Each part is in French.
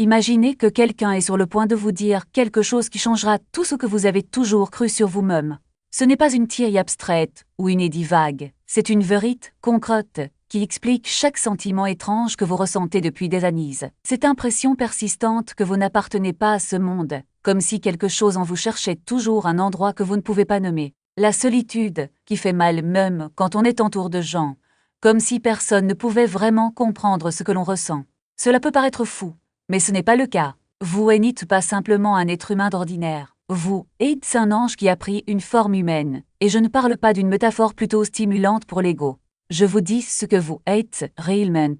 Imaginez que quelqu'un est sur le point de vous dire quelque chose qui changera tout ce que vous avez toujours cru sur vous-même. Ce n'est pas une théorie abstraite ou une idée vague, c'est une vérité concrète qui explique chaque sentiment étrange que vous ressentez depuis des années. Cette impression persistante que vous n'appartenez pas à ce monde, comme si quelque chose en vous cherchait toujours un endroit que vous ne pouvez pas nommer. La solitude, qui fait mal même quand on est entouré de gens, comme si personne ne pouvait vraiment comprendre ce que l'on ressent. Cela peut paraître fou, mais ce n'est pas le cas. Vous n'êtes pas simplement un être humain d'ordinaire. Vous êtes un ange qui a pris une forme humaine, et je ne parle pas d'une métaphore plutôt stimulante pour l'ego. Je vous dis ce que vous êtes réellement.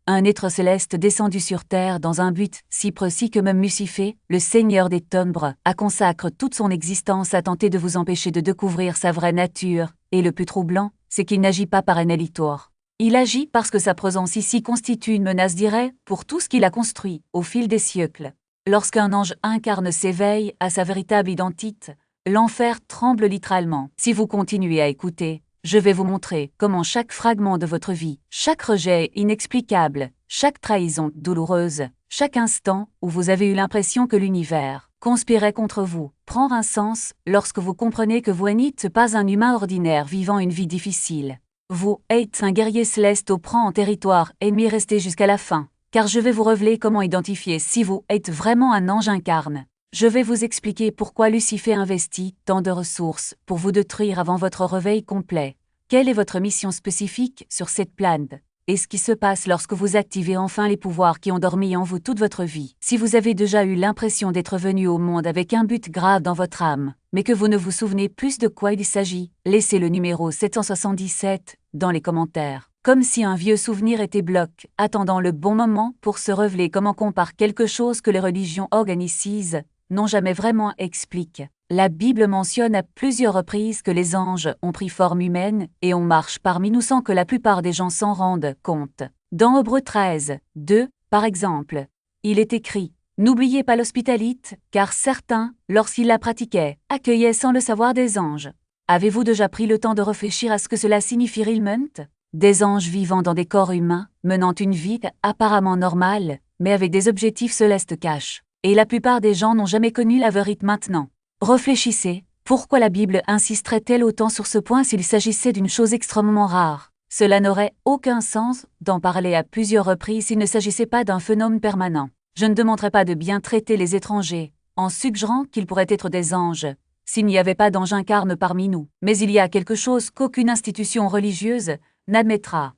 Un être céleste descendu sur terre dans un but si précis que même Lucifer, le Seigneur des ténèbres, a consacré toute son existence à tenter de vous empêcher de découvrir sa vraie nature, et le plus troublant, c'est qu'il n'agit pas par un élitoire. Il agit parce que sa présence ici constitue une menace directe pour tout ce qu'il a construit au fil des siècles. Lorsqu'un ange incarne s'éveille à sa véritable identité, l'enfer tremble littéralement. Si vous continuez à écouter, je vais vous montrer comment chaque fragment de votre vie, chaque rejet inexplicable, chaque trahison douloureuse, chaque instant où vous avez eu l'impression que l'univers conspirait contre vous, prend un sens lorsque vous comprenez que vous n'êtes pas un humain ordinaire vivant une vie difficile. Vous êtes un guerrier céleste au prend en territoire ennemi resté jusqu'à la fin, car je vais vous révéler comment identifier si vous êtes vraiment un ange incarne. Je vais vous expliquer pourquoi Lucifer investit tant de ressources pour vous détruire avant votre réveil complet. Quelle est votre mission spécifique sur cette planète? Et ce qui se passe lorsque vous activez enfin les pouvoirs qui ont dormi en vous toute votre vie. Si vous avez déjà eu l'impression d'être venu au monde avec un but grave dans votre âme, mais que vous ne vous souvenez plus de quoi il s'agit, laissez le numéro 777 dans les commentaires. Comme si un vieux souvenir était bloqué, attendant le bon moment pour se révéler comme on compare quelque chose que les religions organisent, n'ont jamais vraiment expliqué. La Bible mentionne à plusieurs reprises que les anges ont pris forme humaine et on marche parmi nous sans que la plupart des gens s'en rendent compte. Dans Hébreux 13, 2, par exemple, il est écrit « N'oubliez pas l'hospitalité, car certains, lorsqu'ils la pratiquaient, accueillaient sans le savoir des anges. » Avez-vous déjà pris le temps de réfléchir à ce que cela signifie réellement? Des anges vivant dans des corps humains, menant une vie apparemment normale, mais avec des objectifs célestes cachés. Et la plupart des gens n'ont jamais connu la vérité maintenant. Réfléchissez, pourquoi la Bible insisterait-elle autant sur ce point s'il s'agissait d'une chose extrêmement rare? Cela n'aurait aucun sens d'en parler à plusieurs reprises s'il ne s'agissait pas d'un phénomène permanent. Je ne demanderai pas de bien traiter les étrangers, en suggérant qu'ils pourraient être des anges, s'il n'y avait pas d'ange incarne parmi nous. Mais il y a quelque chose qu'aucune institution religieuse n'admettra.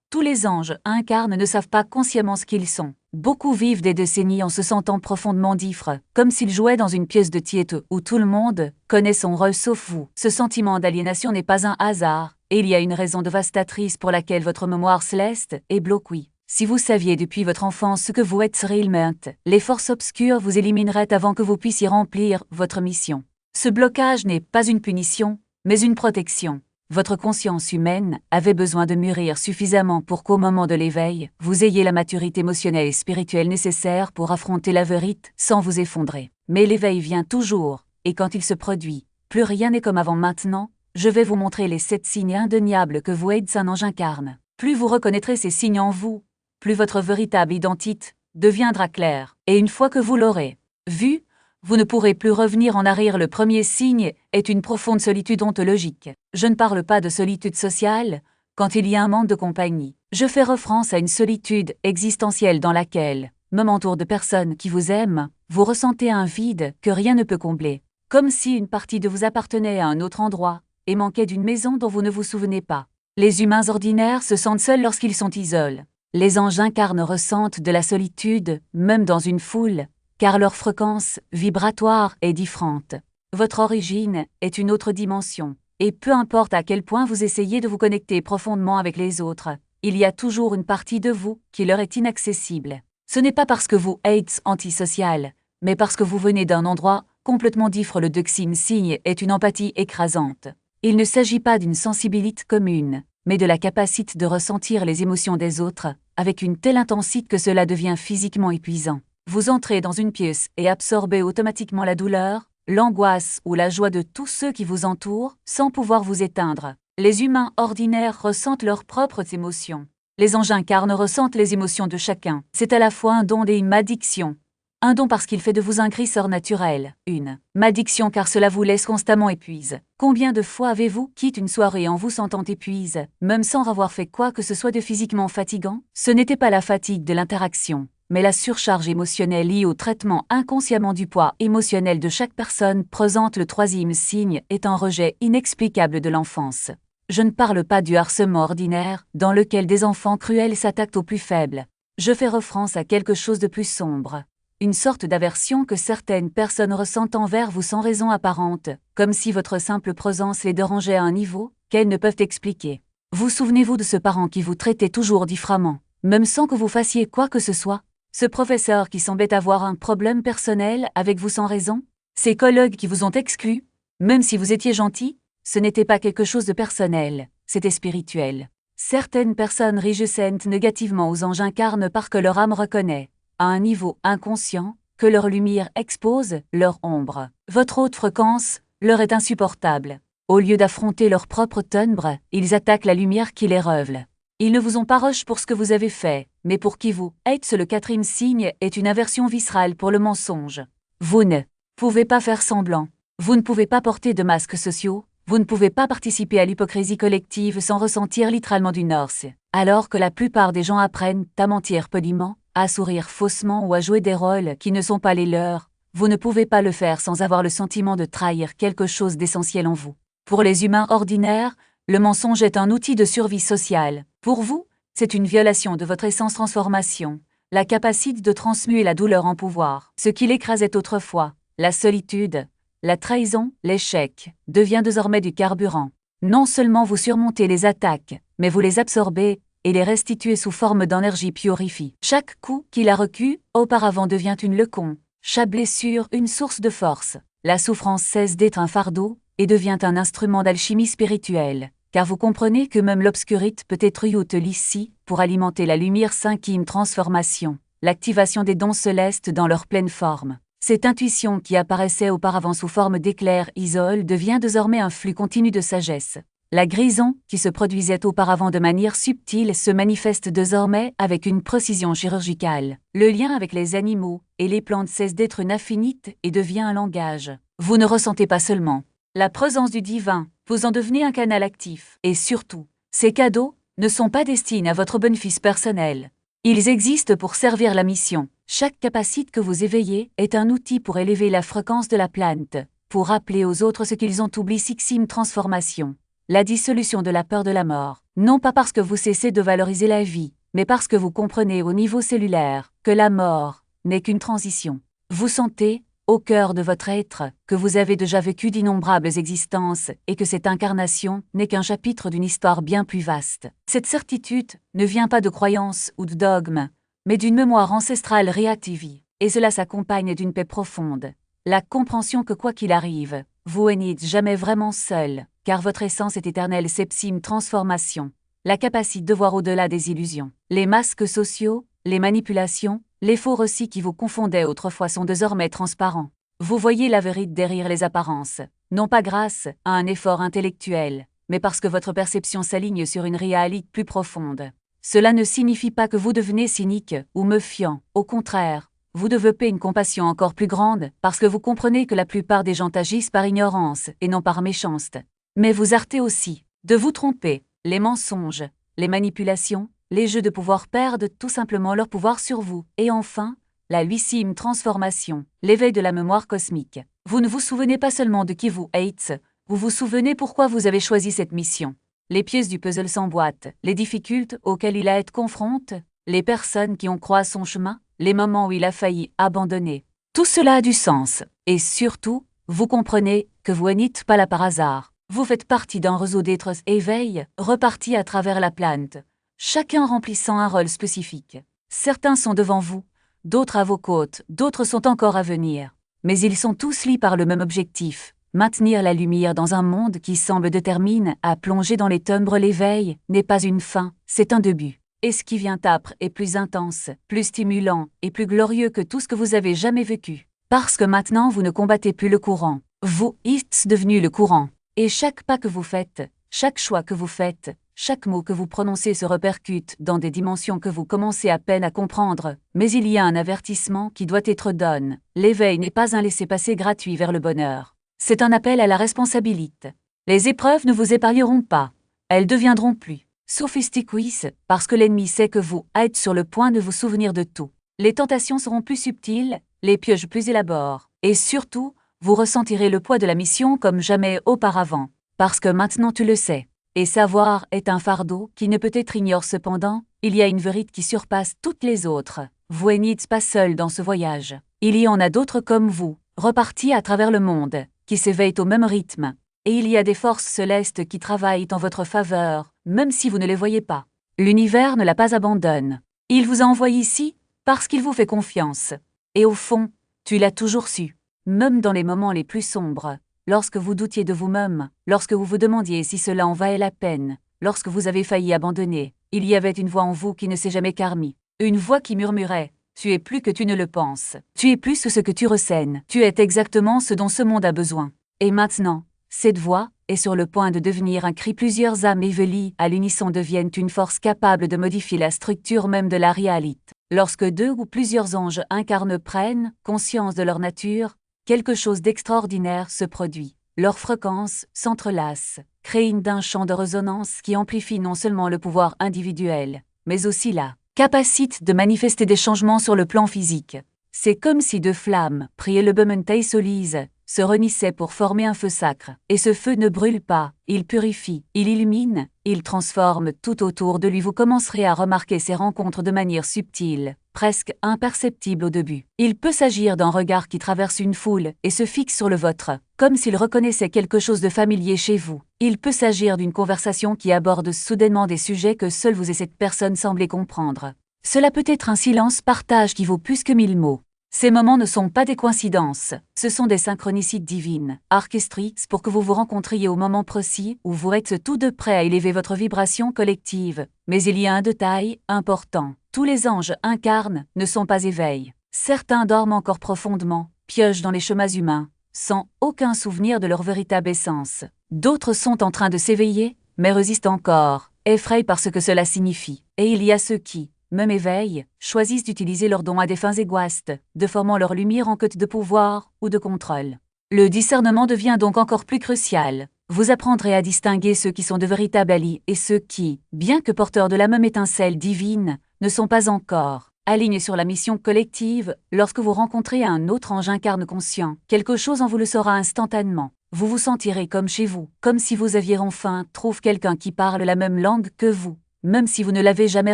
Tous les anges incarnes ne savent pas consciemment ce qu'ils sont. Beaucoup vivent des décennies en se sentant profondément différents, comme s'ils jouaient dans une pièce de théâtre où tout le monde connaît son rôle sauf vous. Ce sentiment d'aliénation n'est pas un hasard, et il y a une raison dévastatrice pour laquelle votre mémoire céleste est bloquée. Si vous saviez depuis votre enfance ce que vous êtes réellement, les forces obscures vous élimineraient avant que vous puissiez remplir votre mission. Ce blocage n'est pas une punition, mais une protection. Votre conscience humaine avait besoin de mûrir suffisamment pour qu'au moment de l'éveil, vous ayez la maturité émotionnelle et spirituelle nécessaire pour affronter la vérité sans vous effondrer. Mais l'éveil vient toujours, et quand il se produit, plus rien n'est comme avant maintenant. Je vais vous montrer les 7 signes indéniables que vous êtes un ange incarne. Plus vous reconnaîtrez ces signes en vous, plus votre véritable identité deviendra claire. Et une fois que vous l'aurez vu, vous ne pourrez plus revenir en arrière. Le premier signe est une profonde solitude ontologique. Je ne parle pas de solitude sociale, quand il y a un manque de compagnie. Je fais référence à une solitude existentielle dans laquelle, même entouré de personnes qui vous aiment, vous ressentez un vide que rien ne peut combler. Comme si une partie de vous appartenait à un autre endroit et manquait d'une maison dont vous ne vous souvenez pas. Les humains ordinaires se sentent seuls lorsqu'ils sont isolés. Les anges incarnes ressentent de la solitude, même dans une foule, car leur fréquence vibratoire est différente. Votre origine est une autre dimension, et peu importe à quel point vous essayez de vous connecter profondément avec les autres, il y a toujours une partie de vous qui leur est inaccessible. Ce n'est pas parce que vous êtes antisocial, mais parce que vous venez d'un endroit complètement différent. Le deuxième signe est une empathie écrasante. Il ne s'agit pas d'une sensibilité commune, mais de la capacité de ressentir les émotions des autres, avec une telle intensité que cela devient physiquement épuisant. Vous entrez dans une pièce et absorbez automatiquement la douleur, l'angoisse ou la joie de tous ceux qui vous entourent, sans pouvoir vous éteindre. Les humains ordinaires ressentent leurs propres émotions. Les anges incarnes ressentent les émotions de chacun. C'est à la fois un don et une malédiction. Un don parce qu'il fait de vous un grisseur naturel. Une malédiction car cela vous laisse constamment épuise. Combien de fois avez-vous quitté une soirée en vous sentant épuise, même sans avoir fait quoi que ce soit de physiquement fatigant? Ce n'était pas la fatigue de l'interaction, mais la surcharge émotionnelle liée au traitement inconsciemment du poids émotionnel de chaque personne présente. Le troisième signe est un rejet inexplicable de l'enfance. Je ne parle pas du harcèlement ordinaire, dans lequel des enfants cruels s'attaquent aux plus faibles. Je fais référence à quelque chose de plus sombre. Une sorte d'aversion que certaines personnes ressentent envers vous sans raison apparente, comme si votre simple présence les dérangeait à un niveau qu'elles ne peuvent expliquer. Vous souvenez-vous de ce parent qui vous traitait toujours différemment, même sans que vous fassiez quoi que ce soit? Ce professeur qui semblait avoir un problème personnel avec vous sans raison? Ces collègues qui vous ont exclu, même si vous étiez gentil? Ce n'était pas quelque chose de personnel, c'était spirituel. Certaines personnes réagissent négativement aux anges incarnent parce que leur âme reconnaît, à un niveau inconscient, que leur lumière expose leur ombre. Votre haute fréquence leur est insupportable. Au lieu d'affronter leur propre ténèbres, ils attaquent la lumière qui les revele. Ils ne vous ont pas rejeté pour ce que vous avez fait, mais pour qui vous êtes. Le quatrième signe est une aversion viscérale pour le mensonge. Vous ne pouvez pas faire semblant. Vous ne pouvez pas porter de masques sociaux. Vous ne pouvez pas participer à l'hypocrisie collective sans ressentir littéralement du norce. Alors que la plupart des gens apprennent à mentir poliment, à sourire faussement ou à jouer des rôles qui ne sont pas les leurs, vous ne pouvez pas le faire sans avoir le sentiment de trahir quelque chose d'essentiel en vous. Pour les humains ordinaires, le mensonge est un outil de survie sociale. Pour vous, c'est une violation de votre essence transformation, la capacité de transmuer la douleur en pouvoir. Ce qui l'écrasait autrefois, la solitude, la trahison, l'échec, devient désormais du carburant. Non seulement vous surmontez les attaques, mais vous les absorbez et les restituez sous forme d'énergie purifiée. Chaque coup qu'il a reçu auparavant devient une leçon, chaque blessure une source de force. La souffrance cesse d'être un fardeau et devient un instrument d'alchimie spirituelle, car vous comprenez que même l'obscurité peut être utile ici pour alimenter la lumière cinquième transformation, l'activation des dons célestes dans leur pleine forme. Cette intuition qui apparaissait auparavant sous forme d'éclairs isole devient désormais un flux continu de sagesse. La guérison, qui se produisait auparavant de manière subtile, se manifeste désormais avec une précision chirurgicale. Le lien avec les animaux et les plantes cesse d'être une affinité et devient un langage. Vous ne ressentez pas seulement la présence du divin, vous en devenez un canal actif. Et surtout, ces cadeaux ne sont pas destinés à votre bénéfice personnel. Ils existent pour servir la mission. Chaque capacité que vous éveillez est un outil pour élever la fréquence de la plante, pour rappeler aux autres ce qu'ils ont oublié. Sixième transformation. La dissolution de la peur de la mort, non pas parce que vous cessez de valoriser la vie, mais parce que vous comprenez au niveau cellulaire que la mort n'est qu'une transition. Vous sentez, au cœur de votre être, que vous avez déjà vécu d'innombrables existences et que cette incarnation n'est qu'un chapitre d'une histoire bien plus vaste. Cette certitude ne vient pas de croyances ou de dogmes, mais d'une mémoire ancestrale réactivée, et cela s'accompagne d'une paix profonde. La compréhension que quoi qu'il arrive, vous n'êtes jamais vraiment seul, car votre essence est éternelle. Septième transformation. La capacité de voir au-delà des illusions. Les masques sociaux, les manipulations, les faux récits qui vous confondaient autrefois sont désormais transparents. Vous voyez la vérité derrière les apparences, non pas grâce à un effort intellectuel, mais parce que votre perception s'aligne sur une réalité plus profonde. Cela ne signifie pas que vous devenez cynique ou méfiant, au contraire. Vous développez une compassion encore plus grande parce que vous comprenez que la plupart des gens agissent par ignorance et non par méchanceté. Mais vous arrêtez aussi de vous tromper. Les mensonges, les manipulations, les jeux de pouvoir perdent tout simplement leur pouvoir sur vous. Et enfin, la huitième transformation, l'éveil de la mémoire cosmique. Vous ne vous souvenez pas seulement de qui vous êtes, vous vous souvenez pourquoi vous avez choisi cette mission. Les pièces du puzzle s'emboîtent, les difficultés auxquelles il a été confronté, les personnes qui ont croisé son chemin, les moments où il a failli abandonner. Tout cela a du sens. Et surtout, vous comprenez que vous n'êtes pas là par hasard. Vous faites partie d'un réseau d'êtres éveil, repartis à travers la planète, chacun remplissant un rôle spécifique. Certains sont devant vous, d'autres à vos côtes, d'autres sont encore à venir. Mais ils sont tous liés par le même objectif, maintenir la lumière dans un monde qui semble déterminé à plonger dans les ténèbres. L'éveil n'est pas une fin, c'est un début. Et ce qui vient après est plus intense, plus stimulant et plus glorieux que tout ce que vous avez jamais vécu. Parce que maintenant vous ne combattez plus le courant. Vous êtes devenu le courant. Et chaque pas que vous faites, chaque choix que vous faites, chaque mot que vous prononcez se répercute dans des dimensions que vous commencez à peine à comprendre, mais il y a un avertissement qui doit être donné. L'éveil n'est pas un laissez-passer gratuit vers le bonheur. C'est un appel à la responsabilité. Les épreuves ne vous épargneront pas. Elles deviendront plus sophistiquées parce que l'ennemi sait que vous êtes sur le point de vous souvenir de tout. Les tentations seront plus subtiles, les pièges plus élaborés, et surtout, vous ressentirez le poids de la mission comme jamais auparavant, parce que maintenant tu le sais. Et savoir est un fardeau qui ne peut être ignoré cependant, il y a une vérité qui surpasse toutes les autres. Vous n'êtes pas seul dans ce voyage. Il y en a d'autres comme vous, repartis à travers le monde, qui s'éveillent au même rythme. Et il y a des forces célestes qui travaillent en votre faveur, même si vous ne les voyez pas. L'univers ne l'a pas abandonné. Il vous a envoyé ici parce qu'il vous fait confiance. Et au fond, tu l'as toujours su. Même dans les moments les plus sombres, lorsque vous doutiez de vous-même, lorsque vous vous demandiez si cela en valait la peine, lorsque vous avez failli abandonner, il y avait une voix en vous qui ne s'est jamais calmée. Une voix qui murmurait « Tu es plus que tu ne le penses. Tu es plus ce que tu ressens. Tu es exactement ce dont ce monde a besoin. » Et maintenant, cette voix est sur le point de devenir un cri. Plusieurs âmes éveillées à l'unisson deviennent une force capable de modifier la structure même de la réalité. Lorsque deux ou plusieurs anges incarnés prennent conscience de leur nature, quelque chose d'extraordinaire se produit. Leurs fréquences s'entrelacent, créent d'un champ de résonance qui amplifie non seulement le pouvoir individuel, mais aussi la capacité de manifester des changements sur le plan physique. C'est comme si deux flammes, priez le Bementei Solis, se réunissaient pour former un feu sacré. Et ce feu ne brûle pas, il purifie, il illumine, il transforme tout autour de lui. Vous commencerez à remarquer ces rencontres de manière subtile, presque imperceptible au début. Il peut s'agir d'un regard qui traverse une foule et se fixe sur le vôtre, comme s'il reconnaissait quelque chose de familier chez vous. Il peut s'agir d'une conversation qui aborde soudainement des sujets que seul vous et cette personne semblez comprendre. Cela peut être un silence-partage qui vaut plus que 1000 mots. Ces moments ne sont pas des coïncidences, ce sont des synchronicités divines, orchestrées pour que vous vous rencontriez au moment précis où vous êtes tous deux prêts à élever votre vibration collective. Mais il y a un détail important. Tous les anges incarnés ne sont pas éveillés. Certains dorment encore profondément, piègent dans les chemins humains, sans aucun souvenir de leur véritable essence. D'autres sont en train de s'éveiller, mais résistent encore, effrayés par ce que cela signifie. Et il y a ceux qui, même éveil, choisissent d'utiliser leurs dons à des fins égoïstes, déformant leur lumière en quête de pouvoir ou de contrôle. Le discernement devient donc encore plus crucial. Vous apprendrez à distinguer ceux qui sont de véritables alliés et ceux qui, bien que porteurs de la même étincelle divine, ne sont pas encore alignés sur la mission collective. Lorsque vous rencontrez un autre ange incarne conscient, quelque chose en vous le saura instantanément. Vous vous sentirez comme chez vous, comme si vous aviez enfin trouvé quelqu'un qui parle la même langue que vous, même si vous ne l'avez jamais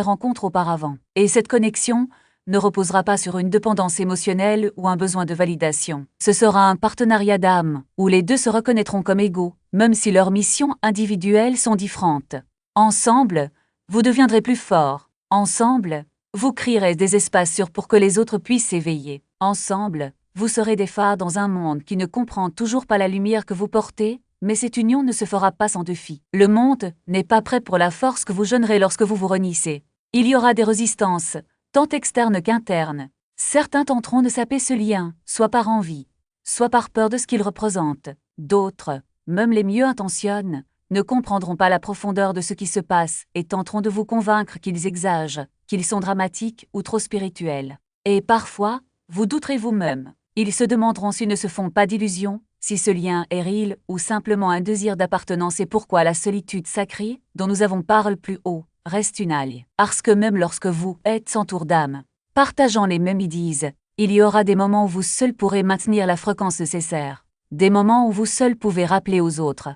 rencontré auparavant. Et cette connexion ne reposera pas sur une dépendance émotionnelle ou un besoin de validation. Ce sera un partenariat d'âme, où les deux se reconnaîtront comme égaux, même si leurs missions individuelles sont différentes. Ensemble, vous deviendrez plus forts. Ensemble, vous créerez des espaces sûrs pour que les autres puissent s'éveiller. Ensemble, vous serez des phares dans un monde qui ne comprend toujours pas la lumière que vous portez, mais cette union ne se fera pas sans défi. Le monde n'est pas prêt pour la force que vous jeûnerez lorsque vous vous réunissez. Il y aura des résistances, tant externes qu'internes. Certains tenteront de saper ce lien, soit par envie, soit par peur de ce qu'il représente. D'autres, même les mieux intentionnés, ne comprendront pas la profondeur de ce qui se passe et tenteront de vous convaincre qu'ils exagèrent, qu'ils sont dramatiques ou trop spirituels. Et parfois, vous douterez vous-même. Ils se demanderont s'ils ne se font pas d'illusions, si ce lien est réel ou simplement un désir d'appartenance et pourquoi la solitude sacrée, dont nous avons parlé plus haut, reste une alliée. Parce que même lorsque vous êtes entouré d'âmes, partageant les mêmes idées, il y aura des moments où vous seul pourrez maintenir la fréquence nécessaire. Des moments où vous seul pouvez rappeler aux autres,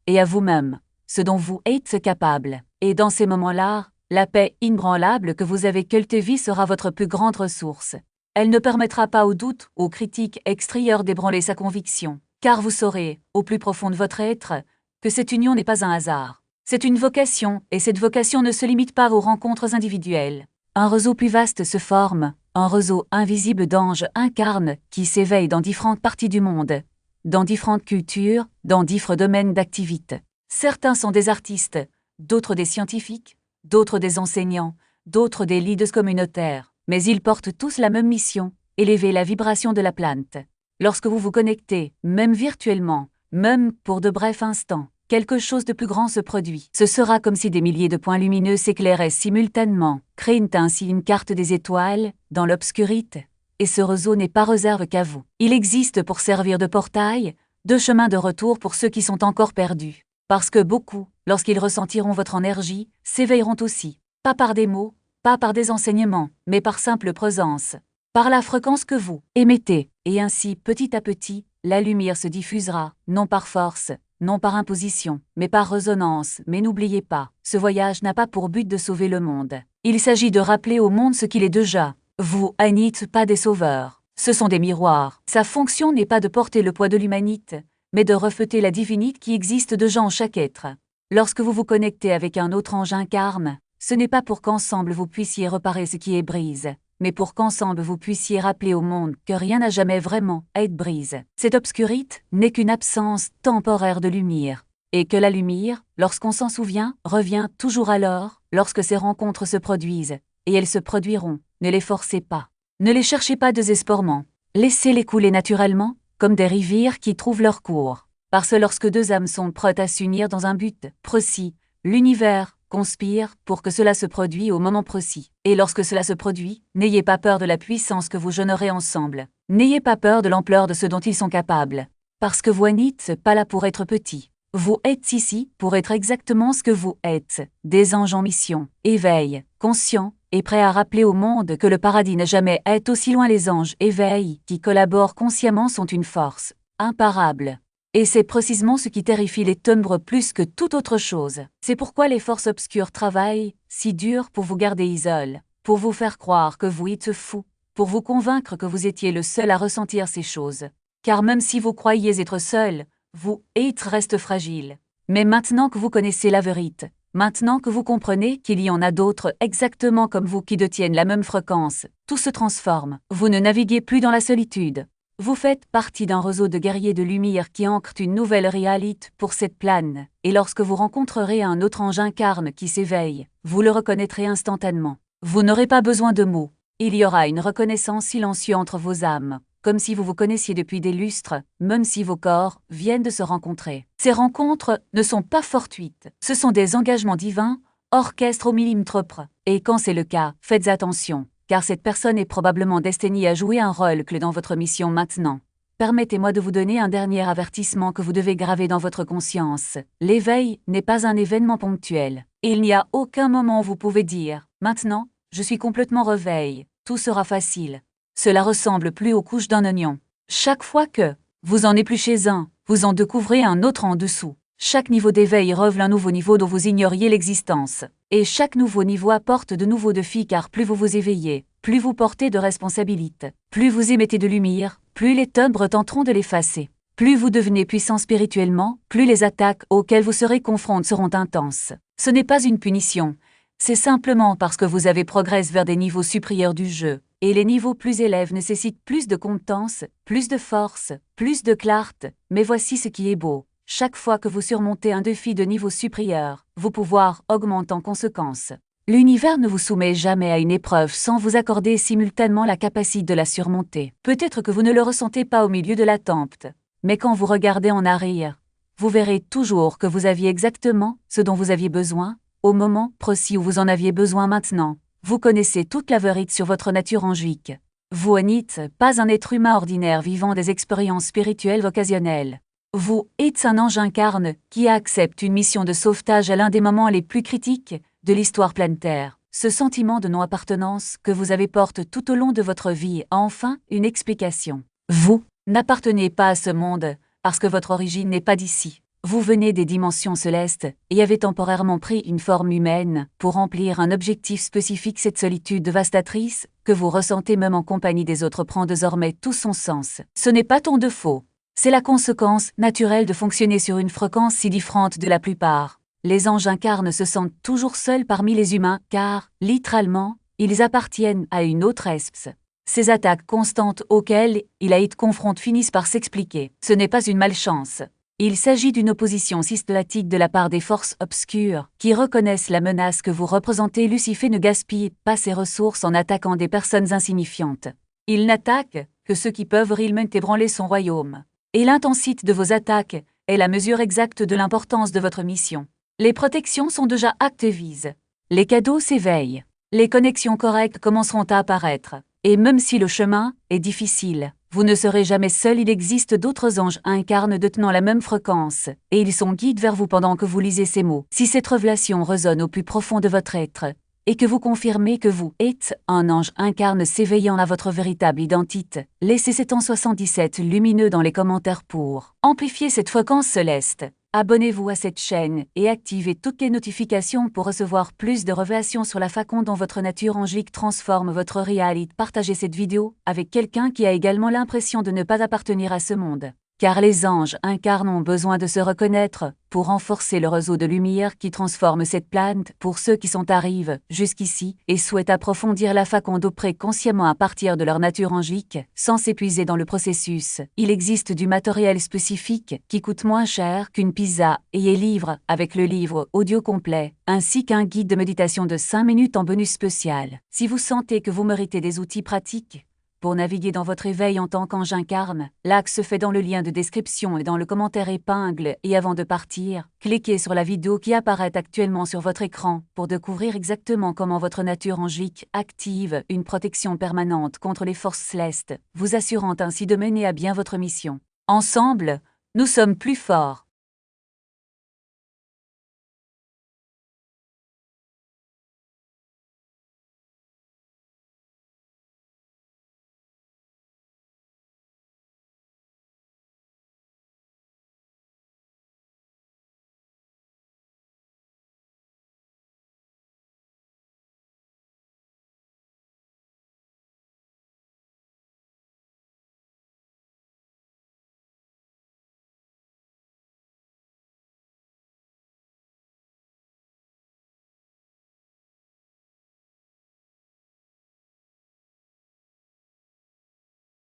et à vous-même, ce dont vous êtes capable. Et dans ces moments-là, la paix inébranlable que vous avez cultivée sera votre plus grande ressource. Elle ne permettra pas aux doutes, aux critiques extérieures d'ébranler sa conviction, car vous saurez, au plus profond de votre être, que cette union n'est pas un hasard. C'est une vocation, et cette vocation ne se limite pas aux rencontres individuelles. Un réseau plus vaste se forme, un réseau invisible d'anges incarne qui s'éveille dans différentes parties du monde, dans différentes cultures, dans différents domaines d'activité. Certains sont des artistes, d'autres des scientifiques, d'autres des enseignants, d'autres des leaders communautaires, mais ils portent tous la même mission, élever la vibration de la planète. Lorsque vous vous connectez, même virtuellement, même pour de brefs instants, quelque chose de plus grand se produit. Ce sera comme si des milliers de points lumineux s'éclairaient simultanément, créant ainsi une carte des étoiles, dans l'obscurité. Et ce réseau n'est pas réservé qu'à vous. Il existe pour servir de portail, de chemin de retour pour ceux qui sont encore perdus. Parce que beaucoup, lorsqu'ils ressentiront votre énergie, s'éveilleront aussi. Pas par des mots, pas par des enseignements, mais par simple présence. Par la fréquence que vous émettez. Et ainsi, petit à petit, la lumière se diffusera, non par force, non par imposition, mais par résonance. Mais n'oubliez pas, ce voyage n'a pas pour but de sauver le monde. Il s'agit de rappeler au monde ce qu'il est déjà. Vous n'êtes pas des sauveurs. Ce sont des miroirs. Sa fonction n'est pas de porter le poids de l'humanité, mais de refléter la divinité qui existe déjà en chaque être. Lorsque vous vous connectez avec un autre ange incarne, ce n'est pas pour qu'ensemble vous puissiez réparer ce qui est brise, mais pour qu'ensemble vous puissiez rappeler au monde que rien n'a jamais vraiment à être brise. Cette obscurité n'est qu'une absence temporaire de lumière, et que la lumière, lorsqu'on s'en souvient, revient toujours alors, lorsque ces rencontres se produisent, et elles se produiront. Ne les forcez pas. Ne les cherchez pas désespérément. Laissez-les couler naturellement, comme des rivières qui trouvent leur cours. Parce que lorsque deux âmes sont prêtes à s'unir dans un but précis, l'univers conspire pour que cela se produise au moment précis. Et lorsque cela se produit, n'ayez pas peur de la puissance que vous générez ensemble. N'ayez pas peur de l'ampleur de ce dont ils sont capables. Parce que vous n'êtes pas là pour être petit. Vous êtes ici pour être exactement ce que vous êtes, des anges en mission, éveil, conscient, et prêt à rappeler au monde que le paradis n'a jamais été aussi loin. Les anges éveil qui collaborent consciemment sont une force imparable. Et c'est précisément ce qui terrifie les ténèbres plus que toute autre chose. C'est pourquoi les forces obscures travaillent si dur pour vous garder isolé, pour vous faire croire que vous êtes fou, pour vous convaincre que vous étiez le seul à ressentir ces choses. Car même si vous croyez être seul, vous reste fragile. Mais maintenant que vous connaissez la vérité, maintenant que vous comprenez qu'il y en a d'autres exactement comme vous qui détiennent la même fréquence, tout se transforme. Vous ne naviguez plus dans la solitude. Vous faites partie d'un réseau de guerriers de lumière qui ancrent une nouvelle réalité pour cette plane, et lorsque vous rencontrerez un autre ange incarne qui s'éveille, vous le reconnaîtrez instantanément. Vous n'aurez pas besoin de mots. Il y aura une reconnaissance silencieuse entre vos âmes, comme si vous vous connaissiez depuis des lustres, même si vos corps viennent de se rencontrer. Ces rencontres ne sont pas fortuites, ce sont des engagements divins, orchestres au millimètre près. Et quand c'est le cas, faites attention, car cette personne est probablement destinée à jouer un rôle clé dans votre mission maintenant. Permettez-moi de vous donner un dernier avertissement que vous devez graver dans votre conscience. L'éveil n'est pas un événement ponctuel. Il n'y a aucun moment où vous pouvez dire « Maintenant, je suis complètement réveillé, tout sera facile ». Cela ressemble plus aux couches d'un oignon. Chaque fois que vous en épluchez un, vous en découvrez un autre en dessous. Chaque niveau d'éveil révèle un nouveau niveau dont vous ignoriez l'existence. Et chaque nouveau niveau apporte de nouveaux défis car plus vous vous éveillez, plus vous portez de responsabilités, plus vous émettez de lumière, plus les ténèbres tenteront de l'effacer. Plus vous devenez puissant spirituellement, plus les attaques auxquelles vous serez confrontés seront intenses. Ce n'est pas une punition, c'est simplement parce que vous avez progressé vers des niveaux supérieurs du jeu. Et les niveaux plus élevés nécessitent plus de compétences, plus de force, plus de clarté. Mais voici ce qui est beau. Chaque fois que vous surmontez un défi de niveau supérieur, vos pouvoirs augmentent en conséquence. L'univers ne vous soumet jamais à une épreuve sans vous accorder simultanément la capacité de la surmonter. Peut-être que vous ne le ressentez pas au milieu de la tempête, mais quand vous regardez en arrière, vous verrez toujours que vous aviez exactement ce dont vous aviez besoin, au moment précis où vous en aviez besoin maintenant. Vous connaissez toute la vérité sur votre nature angélique. Vous n'êtes pas un être humain ordinaire vivant des expériences spirituelles occasionnelles. Vous êtes un ange incarne qui accepte une mission de sauvetage à l'un des moments les plus critiques de l'histoire planétaire. Ce sentiment de non-appartenance que vous avez porté tout au long de votre vie a enfin une explication. Vous n'appartenez pas à ce monde parce que votre origine n'est pas d'ici. Vous venez des dimensions célestes et avez temporairement pris une forme humaine pour remplir un objectif spécifique. Cette solitude dévastatrice que vous ressentez même en compagnie des autres prend désormais tout son sens. Ce n'est pas ton défaut. C'est la conséquence naturelle de fonctionner sur une fréquence si différente de la plupart. Les anges incarnes se sentent toujours seuls parmi les humains car, littéralement, ils appartiennent à une autre espèce. Ces attaques constantes auxquelles il a été confronté finissent par s'expliquer. Ce n'est pas une malchance. Il s'agit d'une opposition systématique de la part des forces obscures qui reconnaissent la menace que vous représentez. Lucifer ne gaspille pas ses ressources en attaquant des personnes insignifiantes. Il n'attaque que ceux qui peuvent réellement ébranler son royaume. Et l'intensité de vos attaques est la mesure exacte de l'importance de votre mission. Les protections sont déjà actives. Les cadeaux s'éveillent. Les connexions correctes commenceront à apparaître. Et même si le chemin est difficile, vous ne serez jamais seul, il existe d'autres anges incarnes détenant la même fréquence, et ils sont guides vers vous pendant que vous lisez ces mots. Si cette révélation résonne au plus profond de votre être, et que vous confirmez que vous êtes un ange incarne s'éveillant à votre véritable identité, laissez cet 77 lumineux dans les commentaires pour amplifier cette fréquence céleste. Abonnez-vous à cette chaîne et activez toutes les notifications pour recevoir plus de révélations sur la façon dont votre nature angélique transforme votre réalité. Partagez cette vidéo avec quelqu'un qui a également l'impression de ne pas appartenir à ce monde. Car les anges incarnent ont besoin de se reconnaître pour renforcer le réseau de lumière qui transforme cette planète. Pour ceux qui sont arrivés jusqu'ici et souhaitent approfondir la façon d'opérer consciemment à partir de leur nature angélique, sans s'épuiser dans le processus, il existe du matériel spécifique qui coûte moins cher qu'une pizza et est livré avec le livre audio complet, ainsi qu'un guide de méditation de 5 minutes en bonus spécial. Si vous sentez que vous méritez des outils pratiques pour naviguer dans votre éveil en tant qu'ange incarne, l'axe se fait dans le lien de description et dans le commentaire épingle. Et avant de partir, cliquez sur la vidéo qui apparaît actuellement sur votre écran pour découvrir exactement comment votre nature angélique active une protection permanente contre les forces célestes, vous assurant ainsi de mener à bien votre mission. Ensemble, nous sommes plus forts.